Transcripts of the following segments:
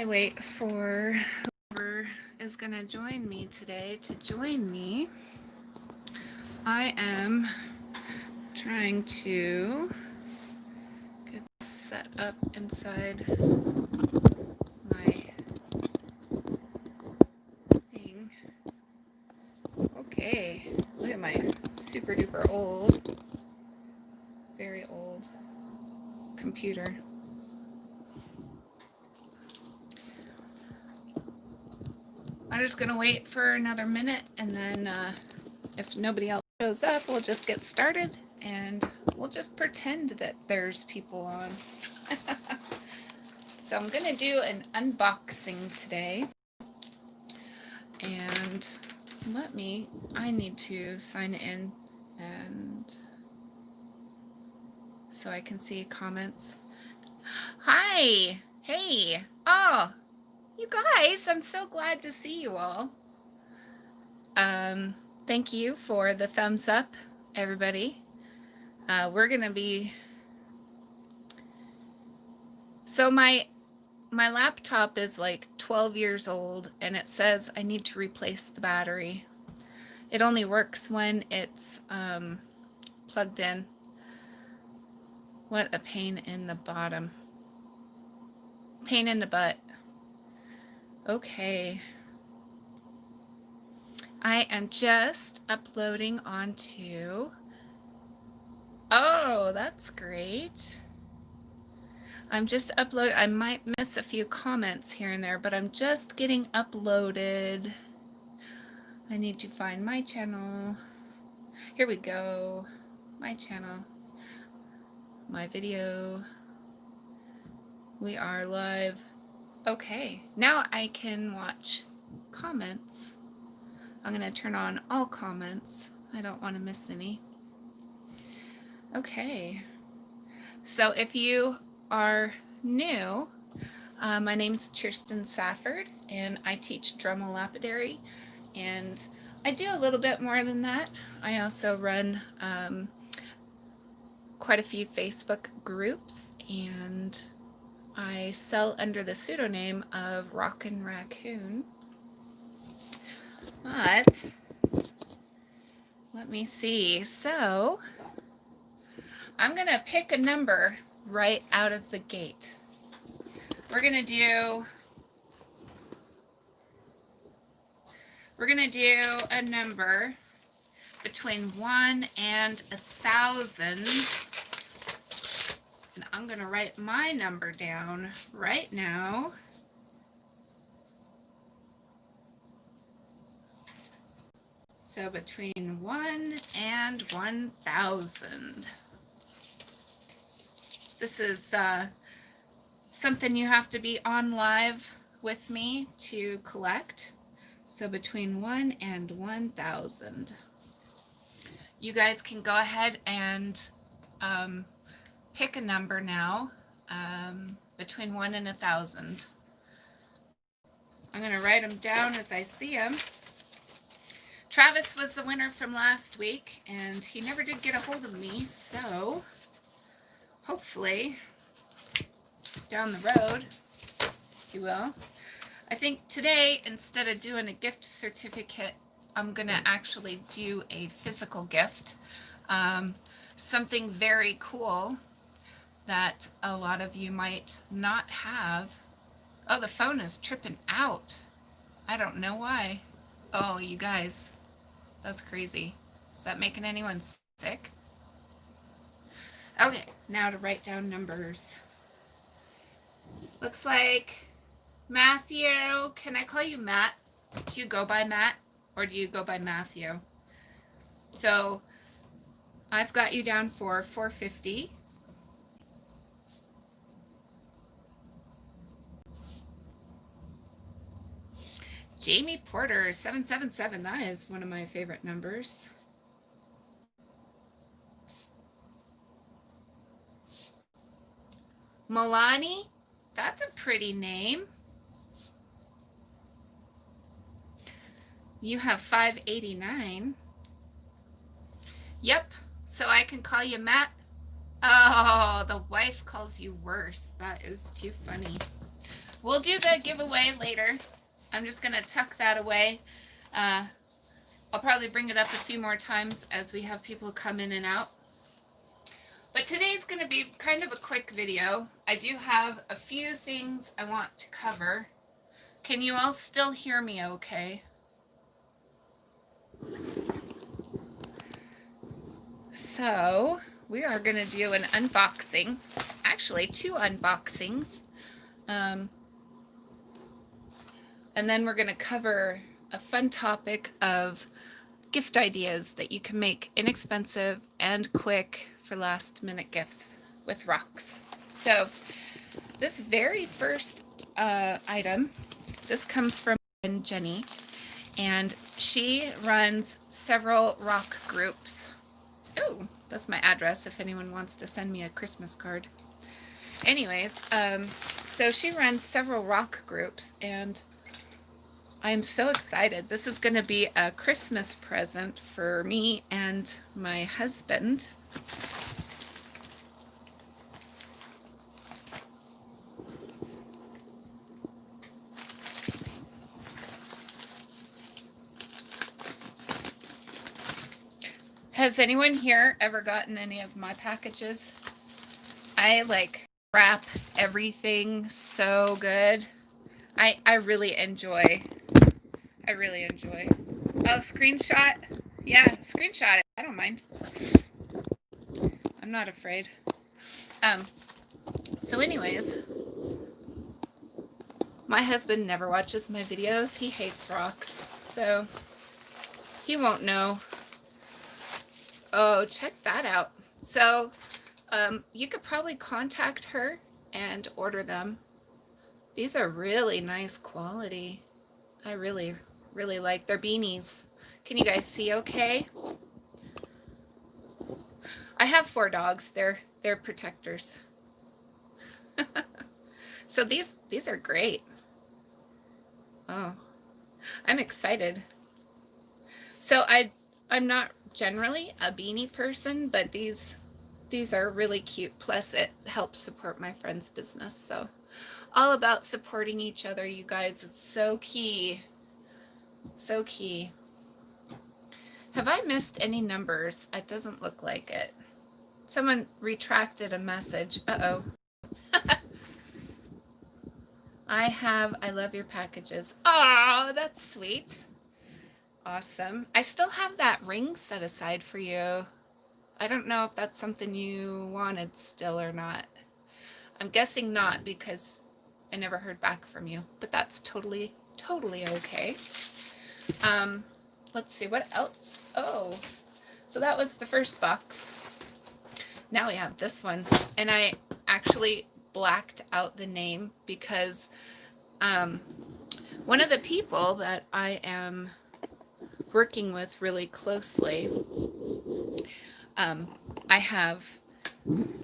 I wait for whoever is going to join me today to join me, I am trying to get set up inside my thing. Okay, look at my super duper old, very old computer. I'm just gonna wait for another minute, and then if nobody else shows up, we'll just get started and we'll just pretend that there's people on. So I'm gonna do an unboxing today, and I need to sign in and so I can see comments. Hi, hey, oh, you guys, I'm so glad to see you all. Thank you for the thumbs up, everybody. We're gonna be, so my laptop is like 12 years old and it says I need to replace the battery. It only works when it's plugged in. What a pain in the bottom. Pain in the butt. Okay. I am just uploading onto, oh, that's great. I'm just uploading, I might miss a few comments here and there, but I'm just getting uploaded. I need to find my channel. Here we go. My channel. My video. We are live. Okay, now I can watch comments. I'm going to turn on all comments. I don't want to miss any. Okay, so if you are new, my name is Kirsten Safford and I teach Dremel Lapidary, and I do a little bit more than that. I also run quite a few Facebook groups, and I sell under the pseudonym of Raccoon. But let me see. So I'm gonna pick a number right out of the gate. We're gonna do a number between 1 and 1,000. And I'm gonna write my number down right now. So between 1 and 1,000. This is something you have to be on live with me to collect. So between 1 and 1,000. You guys can go ahead and pick a number now between 1 and 1,000. I'm going to write them down as I see them. Travis was the winner from last week, and he never did get a hold of me, so hopefully down the road he will. I think today, instead of doing a gift certificate, I'm going to actually do a physical gift. Something very cool that a lot of you might not have. Oh, the phone is tripping out. I don't know why. Oh, you guys, that's crazy. Is that making anyone sick? Okay, now to write down numbers. Looks like Matthew, can I call you Matt? Do you go by Matt or do you go by Matthew? So I've got you down for 450. Jamie Porter, 777. That is one of my favorite numbers. Milani, that's a pretty name. You have 589. Yep, so I can call you Matt. Oh, the wife calls you worse. That is too funny. We'll do the giveaway later. I'm just going to tuck that away. I'll probably bring it up a few more times as we have people come in and out. But today's going to be kind of a quick video. I do have a few things I want to cover. Can you all still hear me okay? So we are going to do an unboxing, actually 2 unboxings. And then we're going to cover a fun topic of gift ideas that you can make inexpensive and quick for last minute gifts with rocks. So this very first item, this comes from Jenny, and she runs several rock groups. Oh, that's my address if anyone wants to send me a Christmas card. Anyways, so she runs several rock groups, and I'm so excited. This is going to be a Christmas present for me and my husband. Has anyone here ever gotten any of my packages? I like wrap everything so good. I really enjoy. Oh, screenshot? Yeah, screenshot it. I don't mind. I'm not afraid. So anyways, my husband never watches my videos. He hates rocks, so he won't know. Oh, check that out. So you could probably contact her and order them. These are really nice quality. I really like their beanies. Can you guys see okay? I have 4 dogs. They're protectors. So these are great. Oh, I'm excited. So I'm not generally a beanie person, but these are really cute. Plus it helps support my friend's business. So all about supporting each other, you guys. It's so key. So key. Have I missed any numbers? It doesn't look like it. Someone retracted a message. Uh-oh. I love your packages. Oh, that's sweet. Awesome. I still have that ring set aside for you. I don't know if that's something you wanted still or not. I'm guessing not because I never heard back from you, but that's totally okay. Let's see what else. Oh, so that was the first box. Now we have this one, and I actually blacked out the name because one of the people that I am working with really closely, I have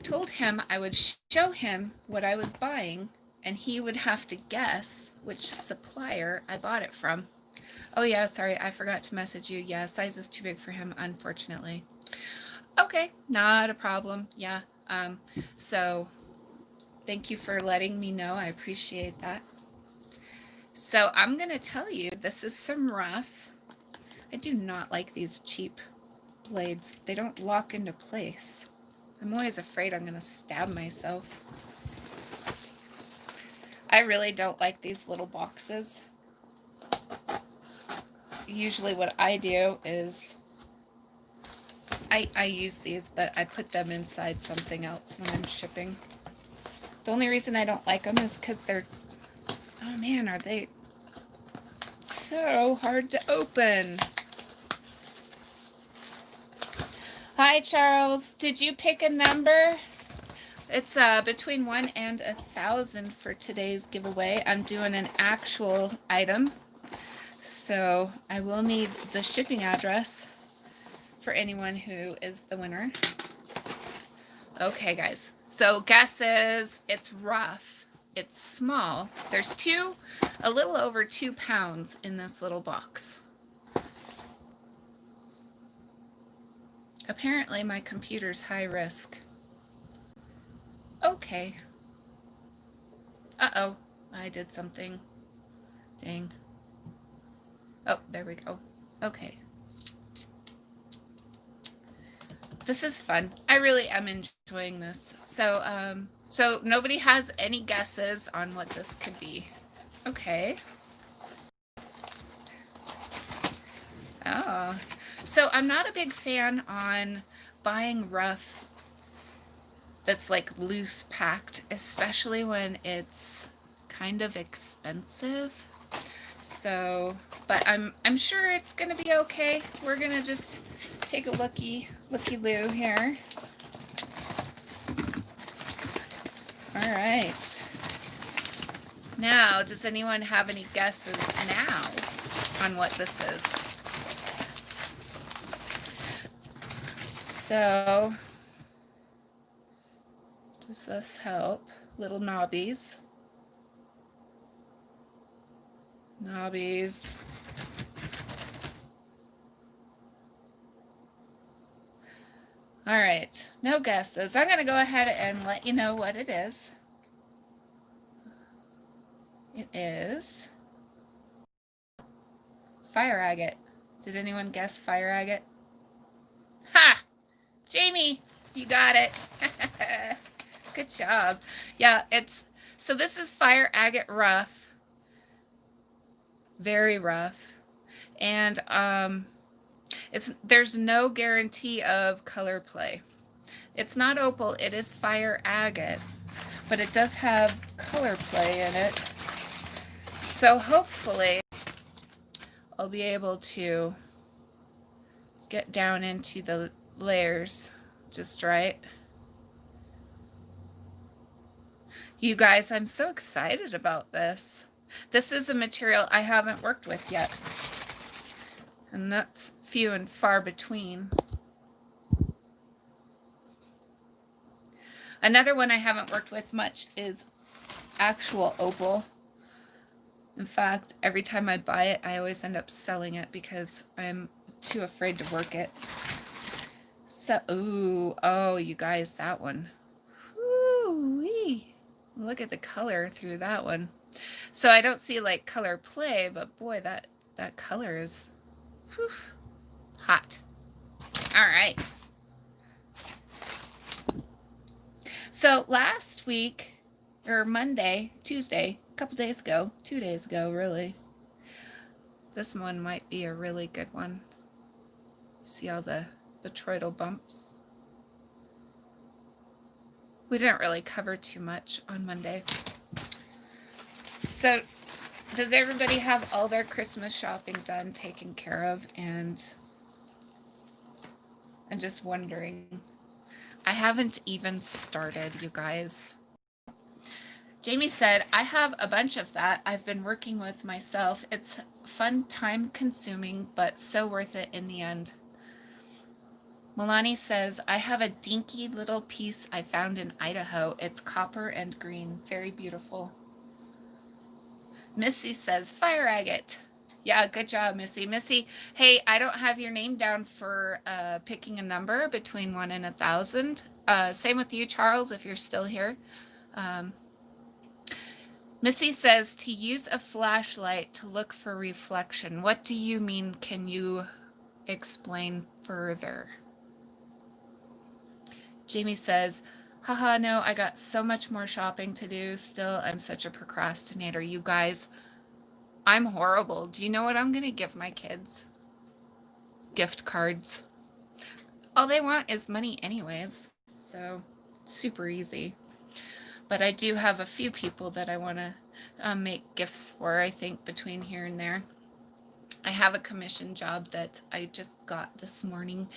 told him I would show him what I was buying, and he would have to guess which supplier I bought it from. Oh yeah, sorry, I forgot to message you. Yeah, size is too big for him, unfortunately. Okay, not a problem. Yeah, so thank you for letting me know. I appreciate that. So I'm going to tell you, this is some rough. I do not like these cheap blades. They don't lock into place. I'm always afraid I'm going to stab myself. I really don't like these little boxes. Usually what I do is I use these, but I put them inside something else when I'm shipping. The only reason I don't like them is because they're, oh man, are they so hard to open. Hi, Charles. Did you pick a number? It's between 1 and 1,000 for today's giveaway. I'm doing an actual item, so I will need the shipping address for anyone who is the winner. Okay, guys. So guesses, it's rough. It's small. There's a little over 2 pounds in this little box. Apparently my computer's high risk. Okay. Uh-oh. I did something. Dang. Oh, there we go. Okay. This is fun. I really am enjoying this. So nobody has any guesses on what this could be. Okay. Oh. So I'm not a big fan on buying rough that's like loose packed, especially when it's kind of expensive. So, but I'm sure it's gonna be okay. We're gonna just take a looky-loo here. All right. Now, does anyone have any guesses now on what this is? So, does this help? Little knobbies. Knobbies. All right, no guesses. I'm going to go ahead and let you know what it is. It is fire agate. Did anyone guess fire agate? Ha! Jamie, you got it. Good job. Yeah, so this is fire agate rough. Very rough. And there's no guarantee of color play. It's not opal, it is fire agate, but it does have color play in it. So hopefully I'll be able to get down into the layers just right. You guys, I'm so excited about this. This is a material I haven't worked with yet, and that's few and far between. Another one I haven't worked with much is actual opal. In fact, every time I buy it, I always end up selling it because I'm too afraid to work it. So, oh, you guys, that one. Woo-wee. Look at the color through that one. So I don't see like color play, but boy, that color is whew, hot. All right. So last week, or Tuesday, a couple days ago, 2 days ago, really. This one might be a really good one. See all the botryoidal bumps? We didn't really cover too much on Monday. So does everybody have all their Christmas shopping done, taken care of? And I'm just wondering. I haven't even started, you guys. Jamie said, I have a bunch of that I've been working with myself. It's fun, time consuming, but so worth it in the end. Milani says, I have a dinky little piece I found in Idaho. It's copper and green. Very beautiful. Missy says, fire agate. Yeah, good job, Missy. Missy, hey, I don't have your name down for picking a number between 1 and 1,000. Same with you, Charles, if you're still here. Missy says, to use a flashlight to look for reflection. What do you mean? Can you explain further? Jamie says, haha, no, I got so much more shopping to do. Still, I'm such a procrastinator. You guys, I'm horrible. Do you know what I'm going to give my kids? Gift cards. All they want is money anyways. So, super easy. But I do have a few people that I want to make gifts for, I think, between here and there. I have a commission job that I just got this morning,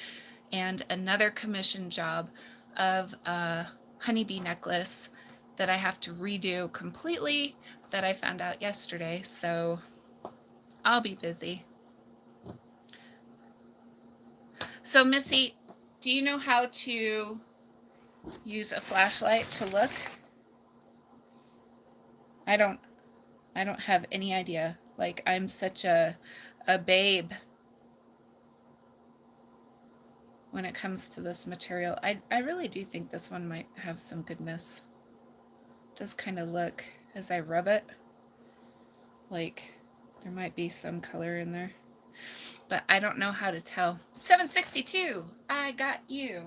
and another commission job of a honeybee necklace that I have to redo completely that I found out yesterday. So I'll be busy. So Missy, do you know how to use a flashlight to look? I don't have any idea. Like, I'm such a babe when it comes to this material. I really do think this one might have some goodness. It does kind of look, as I rub it, like there might be some color in there, but I don't know how to tell. 762, I got you.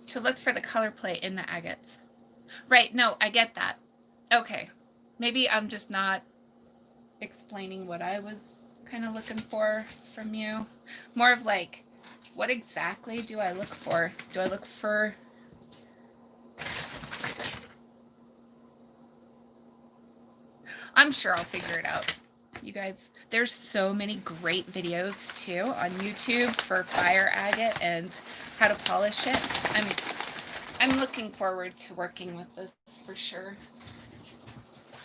To look for the color plate in the agates. Right, no, I get that. Okay, maybe I'm just not explaining what I was kind of looking for from you. More of like, what exactly do I look for? Do I look for... I'm sure I'll figure it out. You guys, there's so many great videos too on YouTube for fire agate and how to polish it. I'm looking forward to working with this for sure.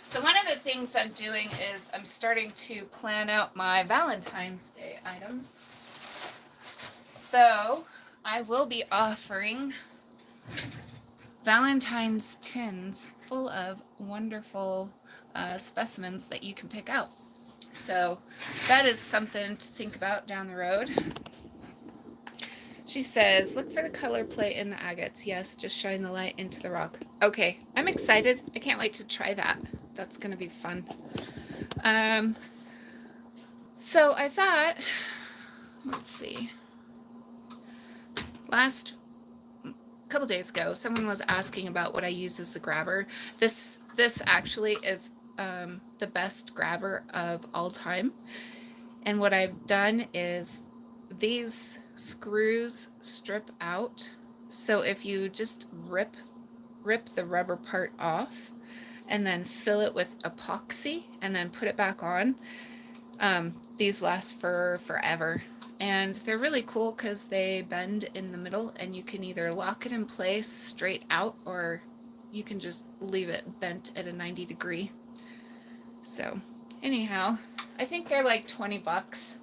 So one of the things I'm doing is I'm starting to plan out my Valentine's Day items. So I will be offering Valentine's tins full of wonderful specimens that you can pick out. So that is something to think about down the road. She says, look for the color plate in the agates. Yes, just shine the light into the rock. Okay, I'm excited. I can't wait to try that. That's going to be fun. So I thought, let's see. Last couple days ago, someone was asking about what I use as a grabber. This actually is the best grabber of all time. And what I've done is these screws strip out. So if you just rip the rubber part off and then fill it with epoxy and then put it back on, these last for forever. And they're really cool because they bend in the middle and you can either lock it in place straight out or you can just leave it bent at a 90 degree. So anyhow, I think they're like 20 bucks.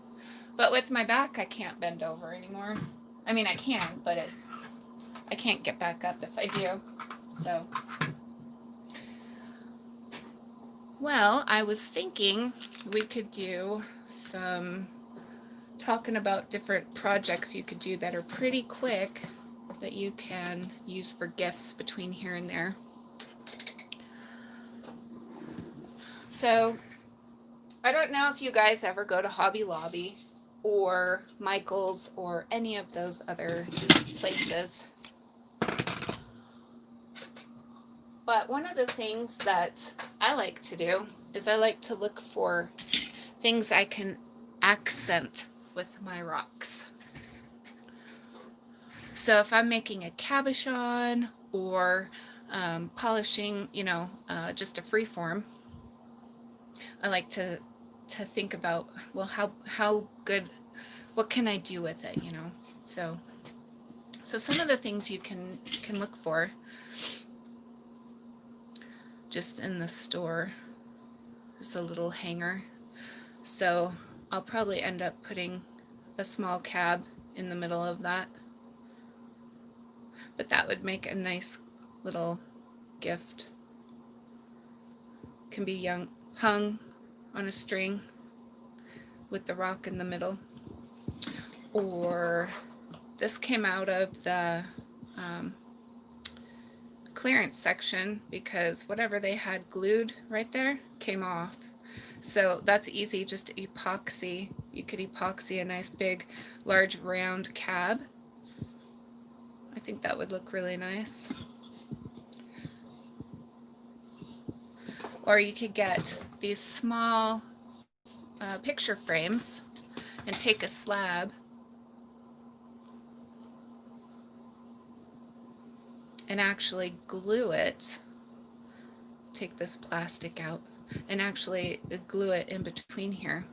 But with my back, I can't bend over anymore. I mean, I can, but I can't get back up if I do. So, well, I was thinking we could do some talking about different projects you could do that are pretty quick that you can use for gifts between here and there. So, I don't know if you guys ever go to Hobby Lobby or Michael's or any of those other places. But one of the things that I like to do is I like to look for things I can accent with my rocks. So if I'm making a cabochon or polishing, just a freeform, I like to think about, well, how good, what can I do with it, So some of the things you can look for just in the store is a little hanger. So I'll probably end up putting a small cab in the middle of that. But that would make a nice little gift. Can be hung on a string with the rock in the middle. Or this came out of the clearance section because whatever they had glued right there came off. So that's easy, just epoxy. You could epoxy a nice big large round cab. I think that would look really nice. Or you could get these small picture frames and take a slab and actually glue it. Take this plastic out and actually glue it in between here.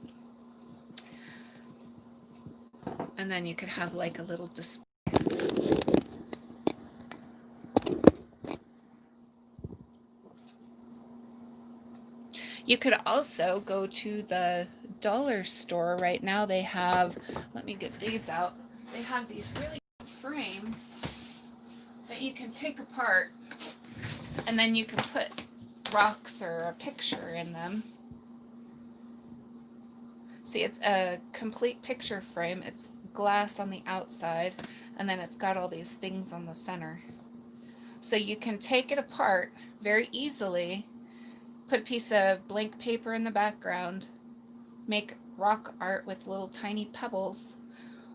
And then you could have like a little display. You could also go to the dollar store right now. They have, let me get these out. They have these really frames that you can take apart and then you can put rocks or a picture in them. See, it's a complete picture frame. It's glass on the outside, and then it's got all these things on the center. So you can take it apart very easily, put a piece of blank paper in the background, make rock art with little tiny pebbles,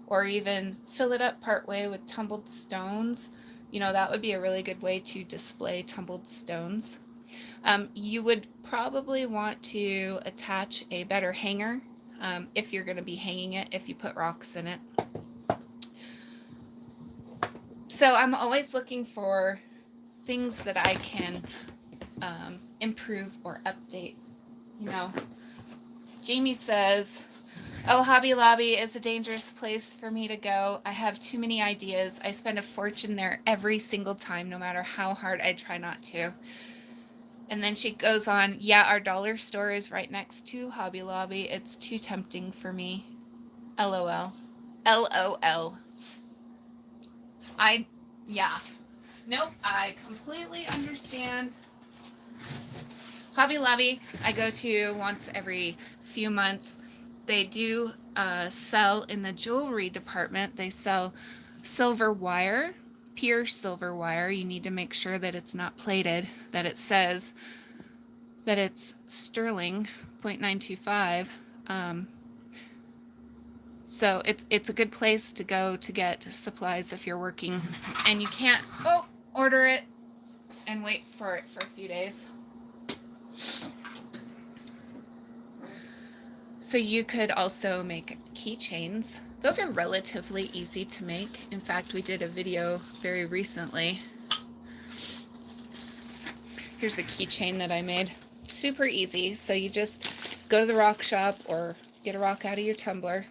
or even fill it up partway with tumbled stones. You know, that would be a really good way to display tumbled stones. You would probably want to attach a better hanger if you're going to be hanging it, if you put rocks in it. So I'm always looking for things that I can improve or update. You know, Jamie says, oh, Hobby Lobby is a dangerous place for me to go. I have too many ideas. I spend a fortune there every single time, no matter how hard I try not to. And then she goes on, yeah, our dollar store is right next to Hobby Lobby. It's too tempting for me. LOL. LOL. Yeah. Nope, I completely understand. Hobby Lobby, I go to once every few months. They do sell in the jewelry department. They sell silver wire, pure silver wire. You need to make sure that it's not plated, that it says that it's sterling 0.925. So it's a good place to go to get supplies if you're working and you can't order it and wait for it for a few days. So you could also make keychains. Those are relatively easy to make. In fact, we did a video very recently. Here's a keychain that I made. Super easy. So you just go to the rock shop or get a rock out of your tumbler,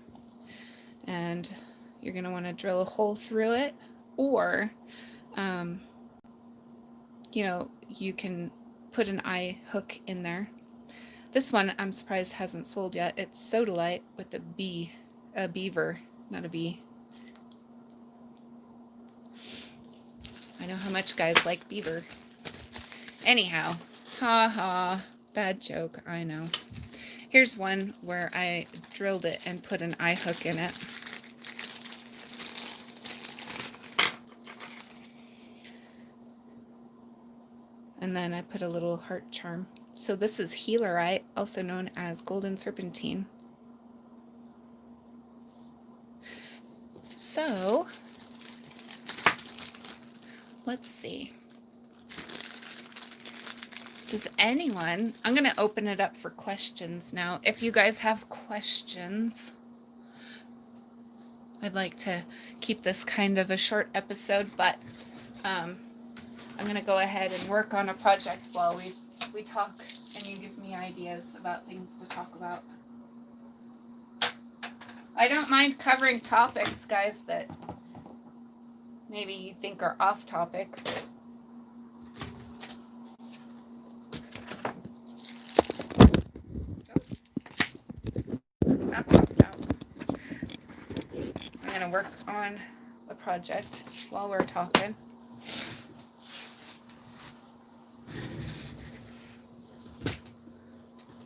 and you're going to want to drill a hole through it, or you know, you can put an eye hook in there. This one I'm surprised hasn't sold yet. It's sodalite with a beaver, not a bee. I know how much guys like beaver. Anyhow, ha ha, bad joke, I know. Here's one where I drilled it and put an eye hook in it. And then I put a little heart charm. So this is healerite, also known as golden serpentine. So let's see. Does anyone, I'm going to open it up for questions now. If you guys have questions, I'd like to keep this kind of a short episode, but I'm going to go ahead and work on a project while we talk and you give me ideas about things to talk about. I don't mind covering topics, guys, that maybe you think are off topic. I'm going to work on a project while we're talking.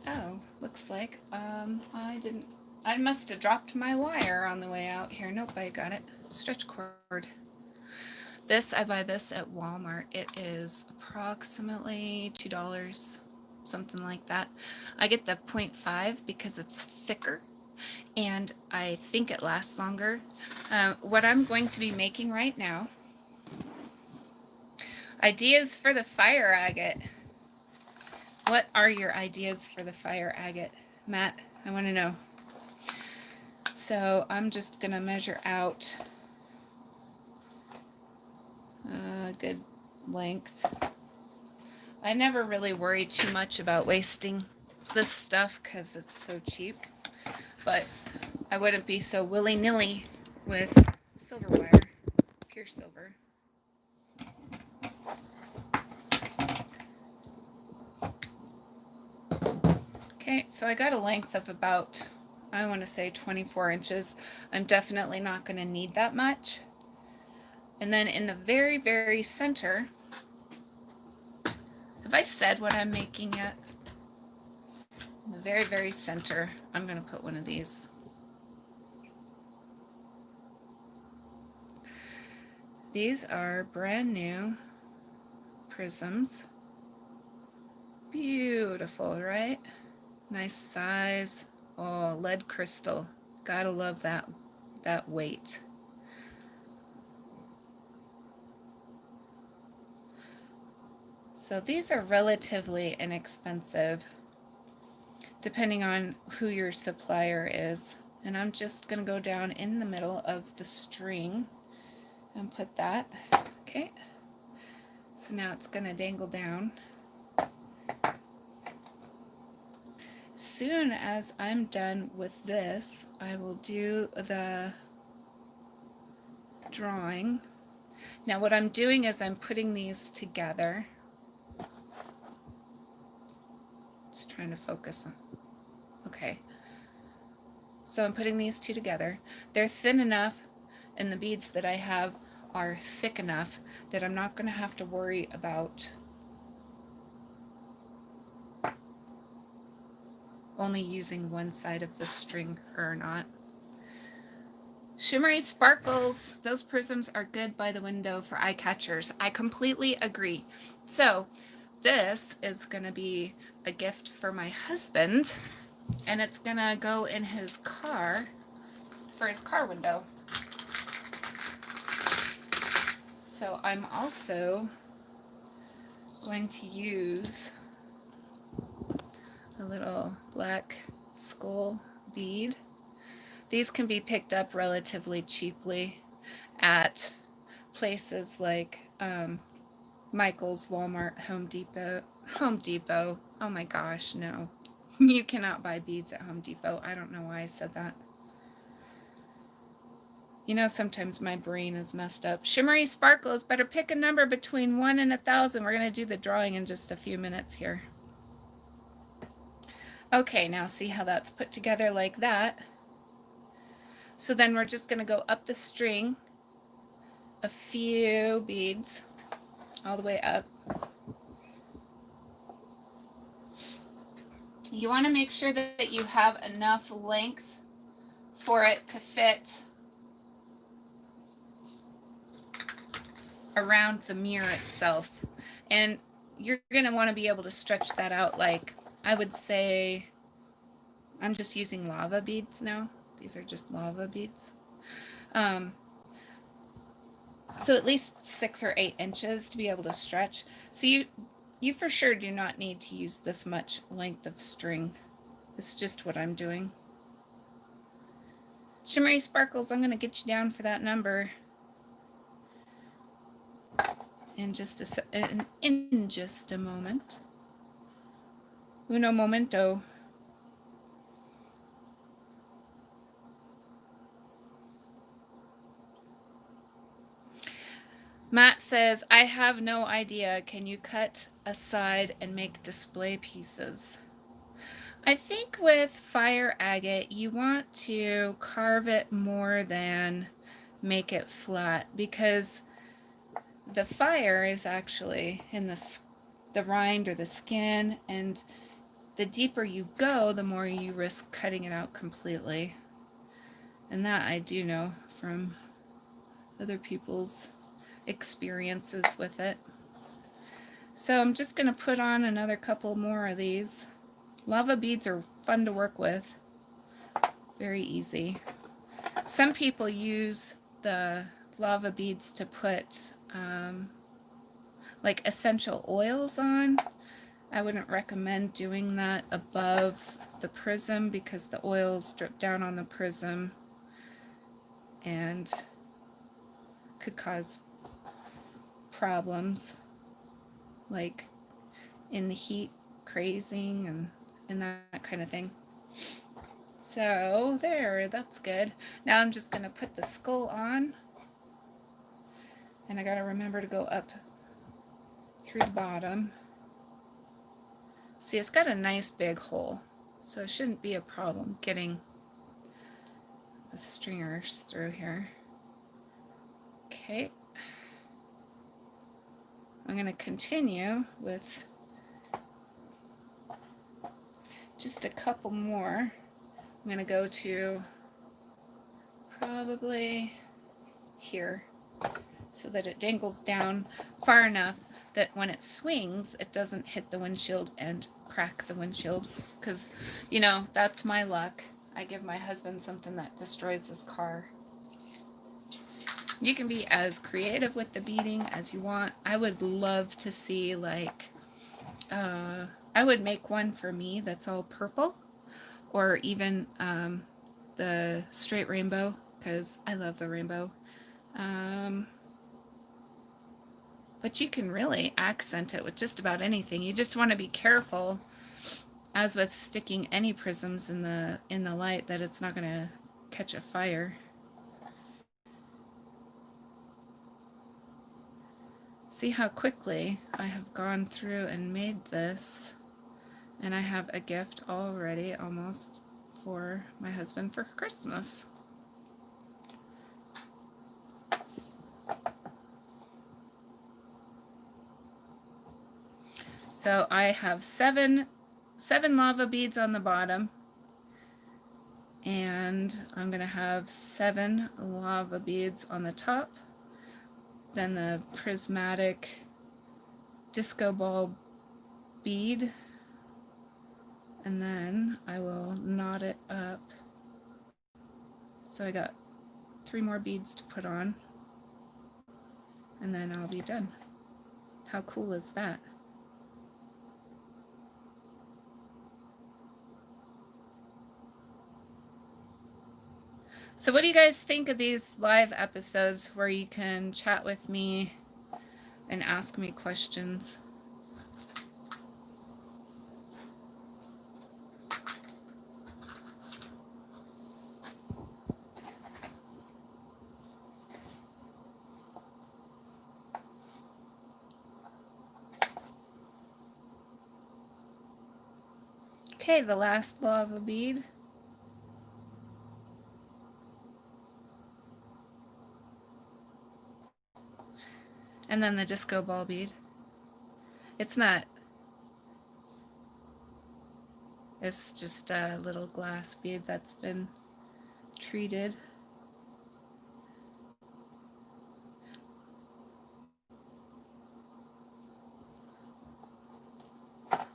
Oh, looks like I must have dropped my wire on the way out here. Nope, I got it. Stretch cord. This, I buy this at Walmart. It is approximately $2, something like that. I get the 0.5 because it's thicker and I think it lasts longer. What I'm going to be making right now, ideas for the fire agate. What are your ideas for the fire agate? Matt, I want to know. So I'm just going to measure out a good length. I never really worry too much about wasting this stuff because it's so cheap, but I wouldn't be so willy-nilly with silver wire, pure silver. Okay, so I got a length of about, I want to say 24 inches. I'm definitely not going to need that much. And then in the very, very center, have I said what I'm making yet? In the very, very center, I'm going to put one of these. These are brand new prisms. Beautiful, right? Nice size. Oh, lead crystal. Gotta love that weight. So these are relatively inexpensive, depending on who your supplier is. And I'm just gonna go down in the middle of the string and put that. Okay. So now it's gonna dangle down. As soon as I'm done with this, I will do the drawing. Now what I'm doing is I'm putting these together. Just trying to focus on. Okay. So I'm putting these two together. They're thin enough, and the beads that I have are thick enough that I'm not going to have to worry about only using one side of the string or not. Shimmery sparkles, those prisms are good by the window for eye catchers. I completely agree. So this is going to be a gift for my husband, and it's going to go in his car for his car window. So I'm also going to use a little black skull bead. These can be picked up relatively cheaply at places like Michael's, Walmart, Home Depot. Oh my gosh, no. You cannot buy beads at Home Depot. I don't know why I said that. You know, sometimes my brain is messed up. Shimmery sparkles, better pick a number between 1 and 1,000. We're going to do the drawing in just a few minutes here. Okay, now see how that's put together like that. So then we're just going to go up the string a few beads all the way up. You want to make sure that you have enough length for it to fit around the mirror itself. And you're going to want to be able to stretch that out, like, I would say, I'm just using lava beads now. These are just lava beads. So at least 6 or 8 inches to be able to stretch. So you for sure do not need to use this much length of string. It's just what I'm doing. Shimmery sparkles, I'm going to get you down for that number in just a moment. Uno momento. Matt says, I have no idea. Can you cut aside and make display pieces? I think with fire agate, you want to carve it more than make it flat, because the fire is actually in the rind or the skin, and the deeper you go, the more you risk cutting it out completely. And that I do know from other people's experiences with it. So I'm just going to put on another couple more of these. Lava beads are fun to work with. Very easy. Some people use the lava beads to put like essential oils on. I wouldn't recommend doing that above the prism because the oils drip down on the prism and could cause problems like in the heat crazing and that kind of thing. So there, that's good. Now I'm just going to put the skull on, and I got to remember to go up through the bottom. See, it's got a nice big hole, so it shouldn't be a problem getting the stringers through here. Okay. I'm going to continue with just a couple more. I'm going to go to probably here. so that it dangles down far enough that when it swings, it doesn't hit the windshield and crack the windshield. Because, you know, that's my luck. I give my husband something that destroys his car. You can be as creative with the beading as you want. I would love to see, like, I would make one for me that's all purple, or even the straight rainbow, because I love the rainbow. But you can really accent it with just about anything. You just want to be careful, as with sticking any prisms in the light, that it's not going to catch a fire. See how quickly I have gone through and made this, and I have a gift already almost for my husband for Christmas. So I have seven lava beads on the bottom, and I'm going to have 7 lava beads on the top, then the prismatic disco ball bead, and then I will knot it up. So I got 3 more beads to put on, and then I'll be done. How cool is that? So what do you guys think of these live episodes where you can chat with me and ask me questions? Okay, the last lava bead. And then the disco ball bead. It's just a little glass bead that's been treated.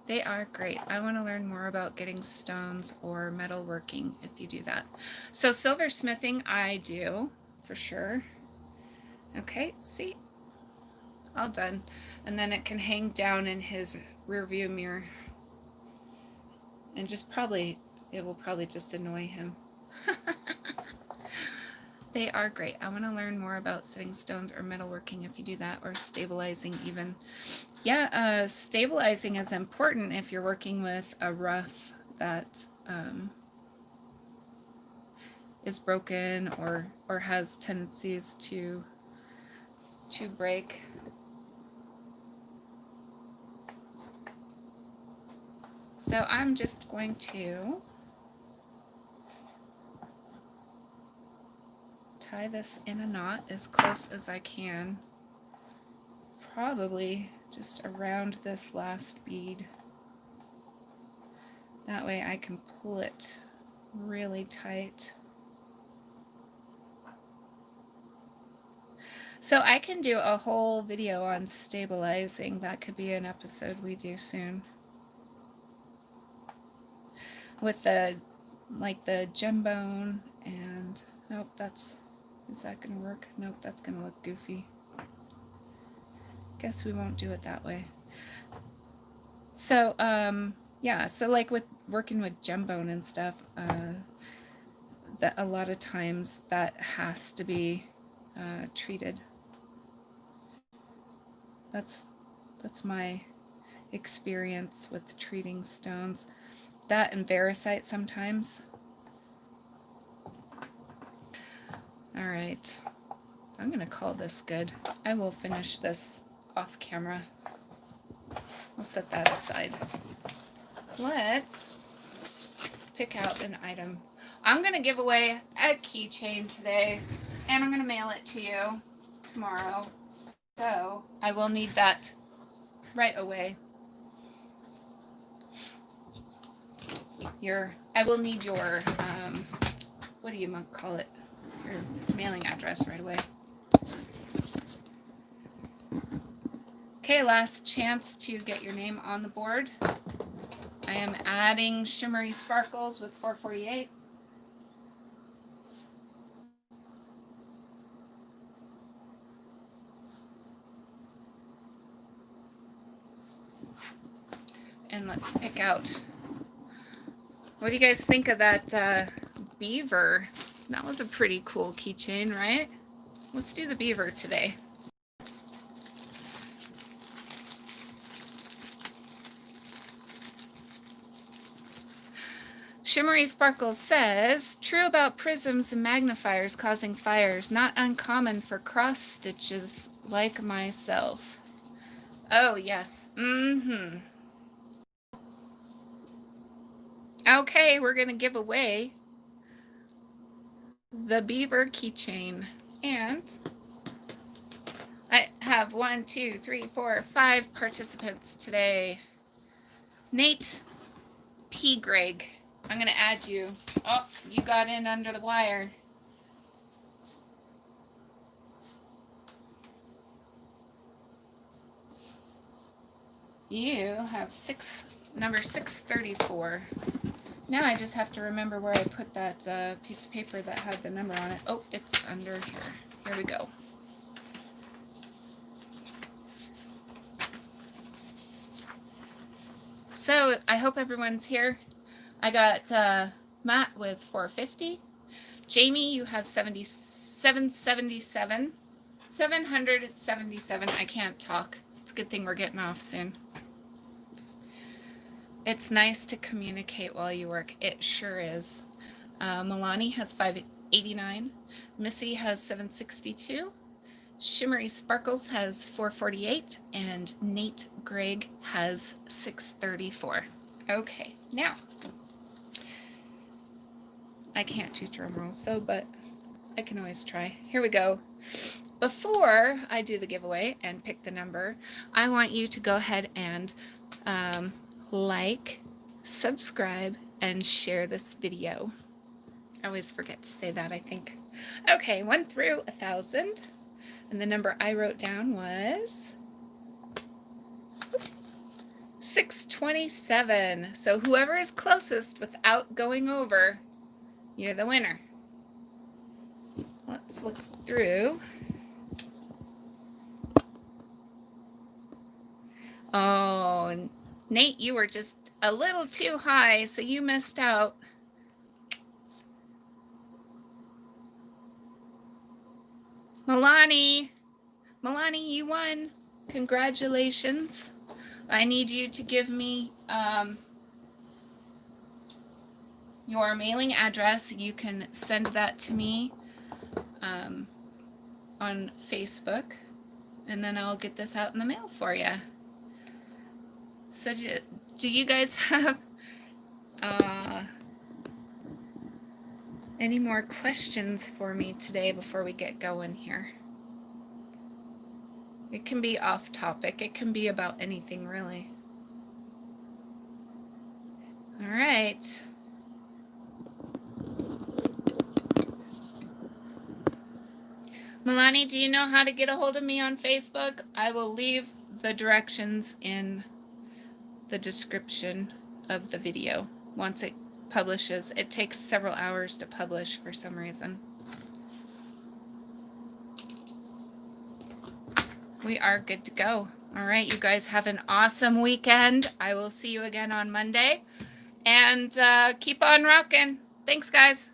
They are great. I want to learn more about getting stones or metalworking if you do that. So silversmithing, I do for sure. Okay, see, all done. And then it can hang down in his rear view mirror, and it will probably just annoy him. They are great. I want to learn more about setting stones or metalworking if you do that, or stabilizing even. Yeah, stabilizing is important if you're working with a rough that is broken or has tendencies to break. So I'm just going to tie this in a knot as close as I can, probably just around this last bead. That way I can pull it really tight. So I can do a whole video on stabilizing. That could be an episode we do soon. With the gem bone and, nope, is that gonna work? Nope, that's gonna look goofy. Guess we won't do it that way. So, yeah, so like with working with gem bone and stuff, that a lot of times that has to be treated. That's my experience with treating stones. That and varicite sometimes. All right, I'm gonna call this good. I will finish this off camera. I'll set that aside. Let's pick out an item. I'm gonna give away a keychain today, and I'm gonna mail it to you tomorrow. So I will need that right away. I will need your, what do you call it? Your mailing address right away. Okay, last chance to get your name on the board. I am adding shimmery sparkles with 448. And let's pick out. What do you guys think of that beaver? That was a pretty cool keychain, right? Let's do the beaver today. Shimmery Sparkles says, true about prisms and magnifiers causing fires, not uncommon for cross stitches like myself. Oh, yes. Mm-hmm. Okay, we're going to give away the beaver keychain. And I have 1, 2, 3, 4, 5 participants today. Nate P. Greg, I'm going to add you. Oh, you got in under the wire. You have number 634. Now I just have to remember where I put that piece of paper that had the number on it. Oh, it's under here. Here we go. So I hope everyone's here. I got Matt with 450. Jamie, you have 777. 777. I can't talk. It's a good thing we're getting off soon. It's nice to communicate while you work. It sure is. Milani has 589. Missy has 762. Shimmery Sparkles has 448. And Nate Greg has 634. Okay, now. I can't do drum rolls though, but I can always try. Here we go. Before I do the giveaway and pick the number, I want you to go ahead and like, subscribe, and share this video. I always forget to say that, I think. Okay, 1 through 1,000. And the number I wrote down was 627. So whoever is closest without going over, you're the winner. Let's look through. Oh, Nate, you were just a little too high, so you missed out. Milani, you won. Congratulations. I need you to give me your mailing address. You can send that to me on Facebook, and then I'll get this out in the mail for you. So do you guys have any more questions for me today before we get going here? It can be off topic. It can be about anything, really. All right. Milani, do you know how to get a hold of me on Facebook? I will leave the directions in the description of the video once it publishes. It takes several hours to publish for some reason. We are good to go. All right, you guys have an awesome weekend. I will see you again on Monday. And keep on rocking. Thanks, guys.